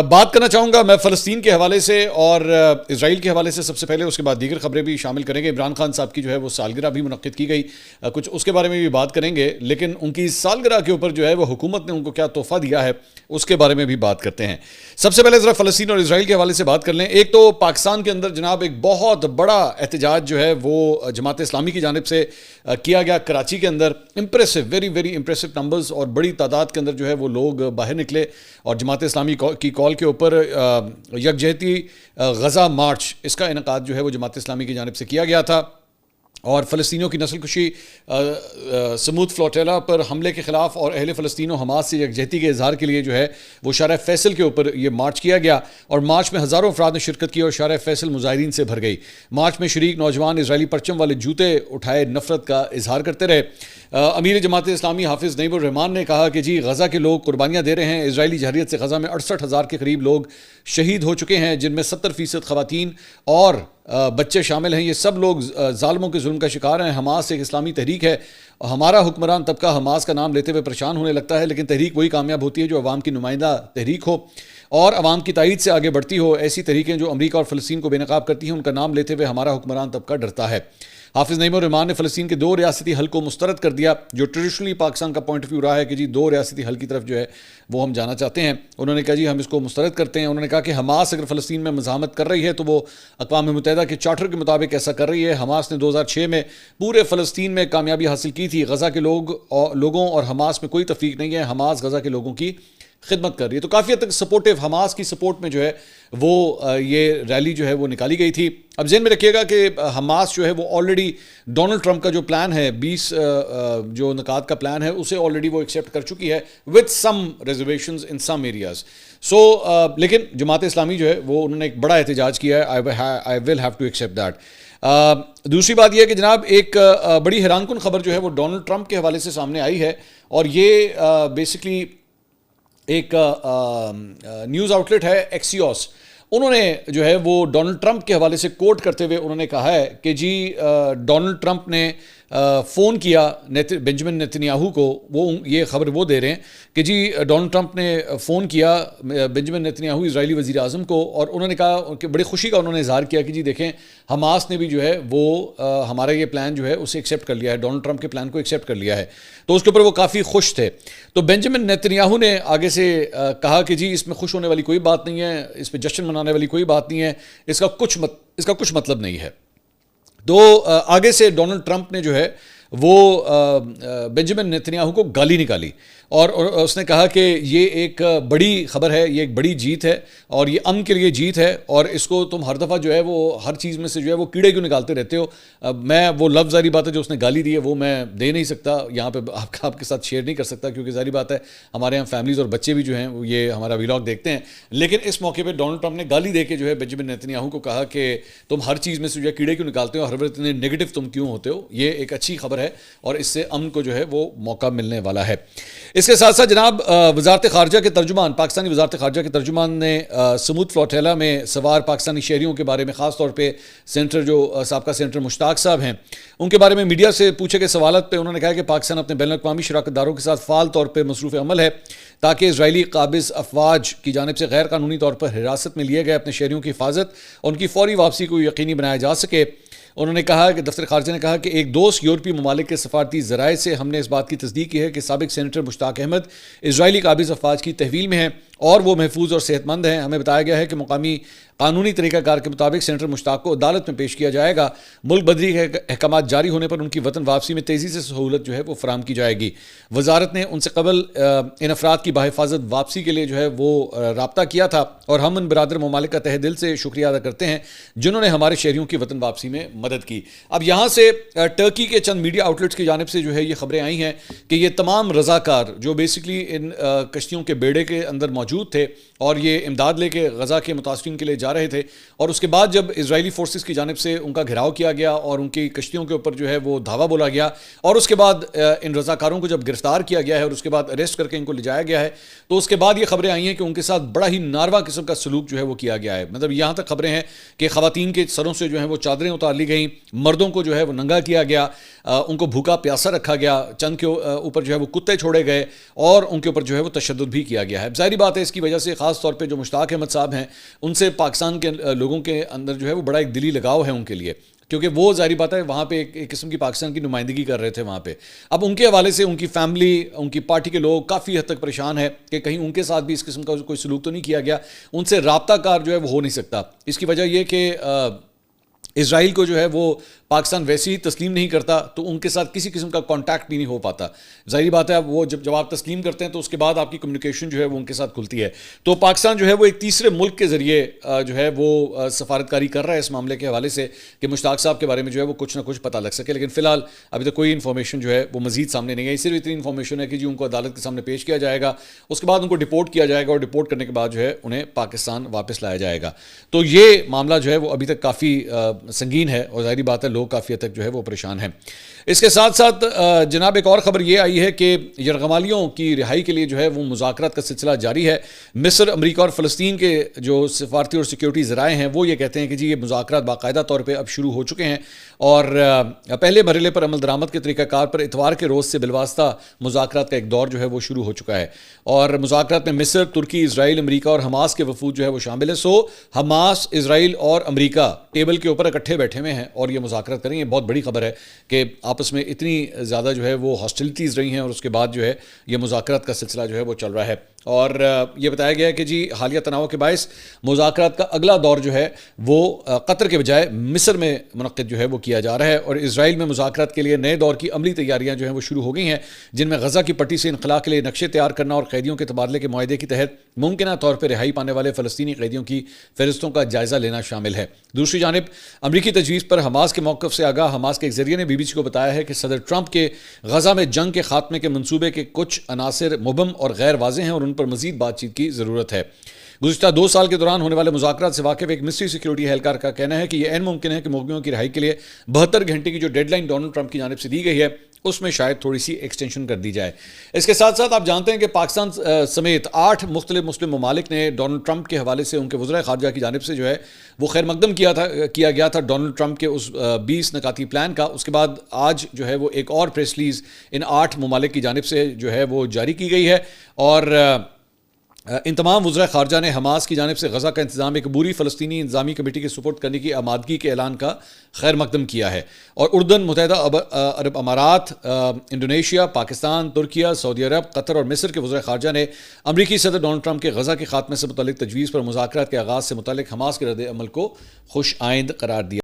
بات کرنا چاہوں گا میں فلسطین کے حوالے سے اور اسرائیل کے حوالے سے سب سے پہلے، اس کے بعد دیگر خبریں بھی شامل کریں گے۔ عمران خان صاحب کی جو ہے وہ سالگرہ بھی منعقد کی گئی، کچھ اس کے بارے میں بھی بات کریں گے، لیکن ان کی سالگرہ کے اوپر جو ہے وہ حکومت نے ان کو کیا تحفہ دیا ہے اس کے بارے میں بھی بات کرتے ہیں۔ سب سے پہلے ذرا فلسطین اور اسرائیل کے حوالے سے بات کر لیں۔ ایک تو پاکستان کے اندر جناب ایک بہت بڑا احتجاج جو ہے وہ جماعت اسلامی کی جانب سے کیا گیا کراچی کے اندر۔ امپریسو، ویری امپریسو نمبرز اور بڑی تعداد کے اندر جو ہے وہ لوگ باہر نکلے اور جماعت اسلامی کی کال کے اوپر یکجہتی غزہ مارچ، اس کا انعقاد جو ہے وہ جماعت اسلامی کی جانب سے کیا گیا تھا، اور فلسطینیوں کی نسل کشی، سمود فلوٹیلا پر حملے کے خلاف اور اہل فلسطین و حماس سے یکجہتی کے اظہار کے لیے جو ہے وہ شارع فیصل کے اوپر یہ مارچ کیا گیا، اور مارچ میں ہزاروں افراد نے شرکت کی اور شارع فیصل مظاہرین سے بھر گئی۔ مارچ میں شریک نوجوان اسرائیلی پرچم والے جوتے اٹھائے نفرت کا اظہار کرتے رہے۔ امیر جماعت اسلامی حافظ نعیم الرحمان نے کہا کہ جی غزہ کے لوگ قربانیاں دے رہے ہیں۔ اسرائیلی جارحیت سے غزہ میں 68,000 کے قریب لوگ شہید ہو چکے ہیں، جن میں 70% خواتین اور بچے شامل ہیں۔ یہ سب لوگ ظالموں کے ظلم کا شکار ہیں۔ حماس ایک اسلامی تحریک ہے۔ ہمارا حکمران طبقہ حماس کا نام لیتے ہوئے پریشان ہونے لگتا ہے، لیکن تحریک وہی کامیاب ہوتی ہے جو عوام کی نمائندہ تحریک ہو اور عوام کی تائید سے آگے بڑھتی ہو۔ ایسی تحریکیں جو امریکہ اور فلسطین کو بے نقاب کرتی ہیں، ان کا نام لیتے ہوئے ہمارا حکمران طبقہ ڈرتا ہے۔ حافظ نعیم الرحمان نے فلسطین کے 2 ریاستی حل کو مسترد کر دیا، جو ٹریڈیشنلی پاکستان کا پوائنٹ آف ویو رہا ہے کہ جی 2 ریاستی حل کی طرف جو ہے وہ ہم جانا چاہتے ہیں۔ انہوں نے کہا جی ہم اس کو مسترد کرتے ہیں۔ انہوں نے کہا کہ حماس اگر فلسطین میں مزاحمت کر رہی ہے تو وہ اقوام متحدہ کے چارٹر کے مطابق ایسا کر رہی ہے۔ حماس نے 2006 میں پورے فلسطین میں کامیابی حاصل کی تھی۔ غزہ کے لوگوں اور حماس میں کوئی تفریق نہیں ہے۔ حماس غزہ کے لوگوں کی خدمت کر رہی ہے۔ تو کافی حد تک سپورٹیو، حماس کی سپورٹ میں جو ہے وہ یہ ریلی جو ہے وہ نکالی گئی تھی۔ اب ذہن میں رکھیے گا کہ حماس جو ہے وہ آلریڈی ڈونلڈ ٹرمپ کا جو پلان ہے 20 جو نکات کا پلان ہے اسے آلریڈی وہ ایکسیپٹ کر چکی ہے with some reservations in some areas. لیکن جماعت اسلامی جو ہے وہ انہوں نے ایک بڑا احتجاج کیا ہے۔ I will have to accept that. دوسری بات یہ ہے کہ جناب ایک بڑی حیران کن خبر جو ہے وہ ڈونلڈ ٹرمپ کے حوالے سے سامنے آئی ہے، اور یہ بیسکلی ایک نیوز آؤٹ لیٹ ہے ایکسیوس۔ انہوں نے جو ہے وہ ڈونلڈ ٹرمپ کے حوالے سے کوٹ کرتے ہوئے انہوں نے کہا ہے کہ جی ڈونلڈ ٹرمپ نے فون کیا بنجمن نیتنیاہو کو، وہ یہ خبر وہ دے رہے ہیں کہ جی ڈونلڈ ٹرمپ نے فون کیا بنجمن نیتنیاہو اسرائیلی وزیر اعظم کو، اور انہوں نے کہا کہ بڑی خوشی کا انہوں نے اظہار کیا کہ جی دیکھیں حماس نے بھی جو ہے وہ ہمارا یہ پلان جو ہے اسے ایکسیپٹ کر لیا ہے، ڈونلڈ ٹرمپ کے پلان کو ایکسیپٹ کر لیا ہے، تو اس کے اوپر وہ کافی خوش تھے۔ تو بنجمن نیتنیاہو نے آگے سے کہا کہ جی اس میں خوش ہونے والی کوئی بات نہیں ہے، اس پہ جشن منانے والی کوئی بات نہیں ہے، اس کا کچھ مطلب نہیں ہے۔ تو آگے سے ڈونلڈ ٹرمپ نے جو ہے وہ بنجمن نیتنیاہو کو گالی نکالی، اور اس نے کہا کہ یہ ایک بڑی خبر ہے، یہ ایک بڑی جیت ہے، اور یہ امن کے لیے جیت ہے، اور اس کو تم ہر دفعہ جو ہے وہ ہر چیز میں سے جو ہے وہ کیڑے کیوں نکالتے رہتے ہو۔ میں وہ لفظ ظاہری بات ہے جو اس نے گالی دی ہے وہ میں دے نہیں سکتا یہاں پہ، آپ کے ساتھ شیئر نہیں کر سکتا، کیونکہ ظاہری بات ہے ہمارے یہاں فیملیز اور بچے بھی جو ہیں یہ ہمارا ویلاگ دیکھتے ہیں۔ لیکن اس موقع پہ ڈونلڈ ٹرمپ نے گالی دے کے جو ہے بنجمن نیتنیاہو کو کہا کہ تم ہر چیز میں سے جو ہے کیڑے کیوں نکالتے ہو، ہر وقت اتنے نیگیٹو تم کیوں ہوتے ہو۔ یہ ایک اچھی خبر ہے اور اس سے امن کو جو ہے وہ موقع ملنے والا ہے۔ اس کے ساتھ ساتھ جناب وزارت خارجہ کے ترجمان، پاکستانی وزارت خارجہ کے ترجمان نے سمود فلوٹیلا میں سوار پاکستانی شہریوں کے بارے میں، خاص طور پہ سینٹر جو سابقہ سینٹر مشتاق صاحب ہیں ان کے بارے میں میڈیا سے پوچھے گئے سوالات پہ انہوں نے کہا کہ پاکستان اپنے بین الاقوامی شراکت داروں کے ساتھ فعال طور پہ مصروف عمل ہے تاکہ اسرائیلی قابض افواج کی جانب سے غیر قانونی طور پر حراست میں لیے گئے اپنے شہریوں کی حفاظت اور ان کی فوری واپسی کو یقینی بنایا جا سکے۔ انہوں نے کہا کہ دفتر خارجہ نے کہا کہ ایک دوست یورپی ممالک کے سفارتی ذرائع سے ہم نے اس بات کی تصدیق کی ہے کہ سابق سینیٹر مشتاق احمد اسرائیلی قابض افواج کی تحویل میں ہیں اور وہ محفوظ اور صحت مند ہیں۔ ہمیں بتایا گیا ہے کہ مقامی قانونی طریقہ کار کے مطابق سینیٹر مشتاق کو عدالت میں پیش کیا جائے گا۔ ملک بدری کے احکامات جاری ہونے پر ان کی وطن واپسی میں تیزی سے سہولت جو ہے وہ فراہم کی جائے گی۔ وزارت نے ان سے قبل ان افراد کی بحفاظت واپسی کے لیے جو ہے وہ رابطہ کیا تھا، اور ہم ان برادر ممالک کا تہہ دل سے شکریہ ادا کرتے ہیں جنہوں نے ہمارے شہریوں کی وطن واپسی میں مدد کی۔ اب یہاں سے ٹرکی کے چند میڈیا آؤٹ لیٹس کی جانب سے جو ہے یہ خبریں آئی ہیں کہ یہ تمام رضاکار جو بیسکلی ان کشتیوں کے بیڑے کے اندر موجود تھے اور یہ امداد لے کے غزہ کے متاثرین کے لیے جا رہے تھے، اور اس کے بعد جب اسرائیلی فورسز کی جانب سے ان کا گھیراؤ کیا گیا اور ان کی کشتیوں کے اوپر جو ہے وہ دھاوا بولا گیا، اور اس کے بعد ان رضاکاروں کو جب گرفتار کیا گیا ہے اور اس کے بعد اریسٹ کر کے ان کو لے جایا گیا ہے، تو اس کے بعد یہ خبریں آئی ہیں کہ ان کے ساتھ بڑا ہی ناروا قسم کا سلوک جو ہے وہ کیا گیا ہے۔ مطلب یہاں تک خبریں ہیں کہ خواتین کے سروں سے جو ہیں وہ چادریں اتار لی گئیں، مردوں کو جو ہے وہ ننگا کیا گیا، ان کو بھوکا پیاسا رکھا گیا، چند کے اوپر جو ہے وہ کتے چھوڑے گئے اور ان کے اوپر جو ہے وہ تشدد بھی کیا گیا ہے۔ ظاہری بات ہے اس کی وجہ سے خاص خاص طور پہ جو مشتاق احمد صاحب ہیں ان سے پاکستان کے لوگوں کے اندر جو ہے وہ بڑا ایک دلی لگاؤ ہے ان کے لیے، کیونکہ وہ ظاہری بات ہے وہاں پہ ایک قسم کی پاکستان کی نمائندگی کر رہے تھے وہاں پہ. اب ان کے حوالے سے ان کی فیملی، ان کی پارٹی کے لوگ کافی حد تک پریشان ہے کہ کہیں ان کے ساتھ بھی اس قسم کا کوئی سلوک تو نہیں کیا گیا، ان سے رابطہ کار جو ہے وہ ہو نہیں سکتا. اس کی وجہ یہ کہ اسرائیل کو جو ہے وہ پاکستان ویسے ہی تسلیم نہیں کرتا، تو ان کے ساتھ کسی قسم کا کانٹیکٹ بھی نہیں ہو پاتا. ظاہری بات ہے وہ جب آپ تسلیم کرتے ہیں تو اس کے بعد آپ کی کمیونیکیشن جو ہے وہ ان کے ساتھ کھلتی ہے. تو پاکستان جو ہے وہ ایک تیسرے ملک کے ذریعے جو ہے وہ سفارتکاری کر رہا ہے اس معاملے کے حوالے سے کہ مشتاق صاحب کے بارے میں جو ہے وہ کچھ نہ کچھ پتہ لگ سکے. لیکن فی الحال ابھی تک کوئی انفارمیشن جو ہے وہ مزید سامنے نہیں آئی. صرف اتنی انفارمیشن ہے کہ جی ان کو عدالت کے سامنے پیش کیا جائے گا، اس کے بعد ان کو ڈپورٹ کیا جائے گا، اور ڈپورٹ کرنے کے بعد جو ہے انہیں پاکستان واپس لایا جائے گا. تو یہ معاملہ جو ہے وہ ابھی تک کافی سنگین ہے، اور ظاہری بات ہے لوگ کافی حد تک جو ہے وہ پریشان ہیں. اس کے ساتھ ساتھ جناب ایک اور خبر یہ آئی ہے کہ یرغمالیوں کی رہائی کے لیے جو ہے وہ مذاکرات کا سلسلہ جاری ہے. مصر، امریکہ اور فلسطین کے جو سفارتی اور سیکیورٹی ذرائع ہیں وہ یہ کہتے ہیں کہ جی یہ مذاکرات باقاعدہ طور پہ اب شروع ہو چکے ہیں، اور پہلے مرحلے پر عمل درآمد کے طریقہ کار پر اتوار کے روز سے بالواسطہ مذاکرات کا ایک دور جو ہے وہ شروع ہو چکا ہے. اور مذاکرات میں مصر، ترکی، اسرائیل، امریکہ اور حماس کے وفود جو ہے وہ شامل ہے. حماس، اسرائیل اور امریکہ ٹیبل کے اوپر اکٹھے بیٹھے ہوئے ہیں اور یہ مذاکرات کریں. یہ بہت بڑی خبر ہے کہ آپس میں اتنی زیادہ جو ہے وہ ہاسٹیلٹیز رہی ہیں، اور اس کے بعد جو ہے یہ مذاکرات کا سلسلہ جو ہے وہ چل رہا ہے. اور یہ بتایا گیا ہے کہ جی حالیہ تناؤ کے باعث مذاکرات کا اگلا دور جو ہے وہ قطر کے بجائے مصر میں منعقد جو ہے وہ کیا جا رہا ہے. اور اسرائیل میں مذاکرات کے لیے نئے دور کی عملی تیاریاں جو ہیں وہ شروع ہو گئی ہیں، جن میں غزہ کی پٹی سے انخلا کے لیے نقشے تیار کرنا اور قیدیوں کے تبادلے کے معاہدے کے تحت ممکنہ طور پر رہائی پانے والے فلسطینی قیدیوں کی فہرستوں کا جائزہ لینا شامل ہے. دوسری جانب امریکی تجویز پر حماس کے موقف سے آگاہ حماس کے ایک ذریعے نے BBC کو بتایا ہے کہ صدر ٹرمپ کے غزہ میں جنگ کے خاتمے کے منصوبے کے کچھ عناصر مبہم اور غیر واضح ہیں، اور ان پر مزید بات چیت کی ضرورت ہے. گزشتہ 2 سال کے دوران ہونے والے مذاکرات سے واقف ایک مصری سیکیورٹی اہلکار کا کہنا ہے کہ یہ عین ممکن ہے کہ مغویوں کی رہائی کے لیے 72 گھنٹے کی جو ڈیڈ لائن ڈونلڈ ٹرمپ کی جانب سے دی گئی ہے اس میں شاید تھوڑی سی ایکسٹینشن کر دی جائے. اس کے ساتھ ساتھ آپ جانتے ہیں کہ پاکستان سمیت 8 مختلف مسلم ممالک نے ڈونلڈ ٹرمپ کے حوالے سے ان کے وزراء خارجہ کی جانب سے جو ہے وہ خیر مقدم کیا گیا تھا ڈونلڈ ٹرمپ کے اس 20 نکاتی پلان کا. اس کے بعد آج جو ہے وہ ایک اور پریس ریلیز ان 8 ممالک کی جانب سے جو ہے وہ جاری کی گئی ہے، اور ان تمام وزراء خارجہ نے حماس کی جانب سے غزہ کا انتظام ایک عبوری فلسطینی انتظامی کمیٹی کے سپورٹ کرنے کی آمادگی کے اعلان کا خیر مقدم کیا ہے. اور اردن، متحدہ عرب امارات، انڈونیشیا، پاکستان، ترکیہ، سعودی عرب، قطر اور مصر کے وزراء خارجہ نے امریکی صدر ڈونلڈ ٹرمپ کے غزہ کے خاتمے سے متعلق تجویز پر مذاکرات کے آغاز سے متعلق حماس کے رد عمل کو خوش آئند قرار دیا.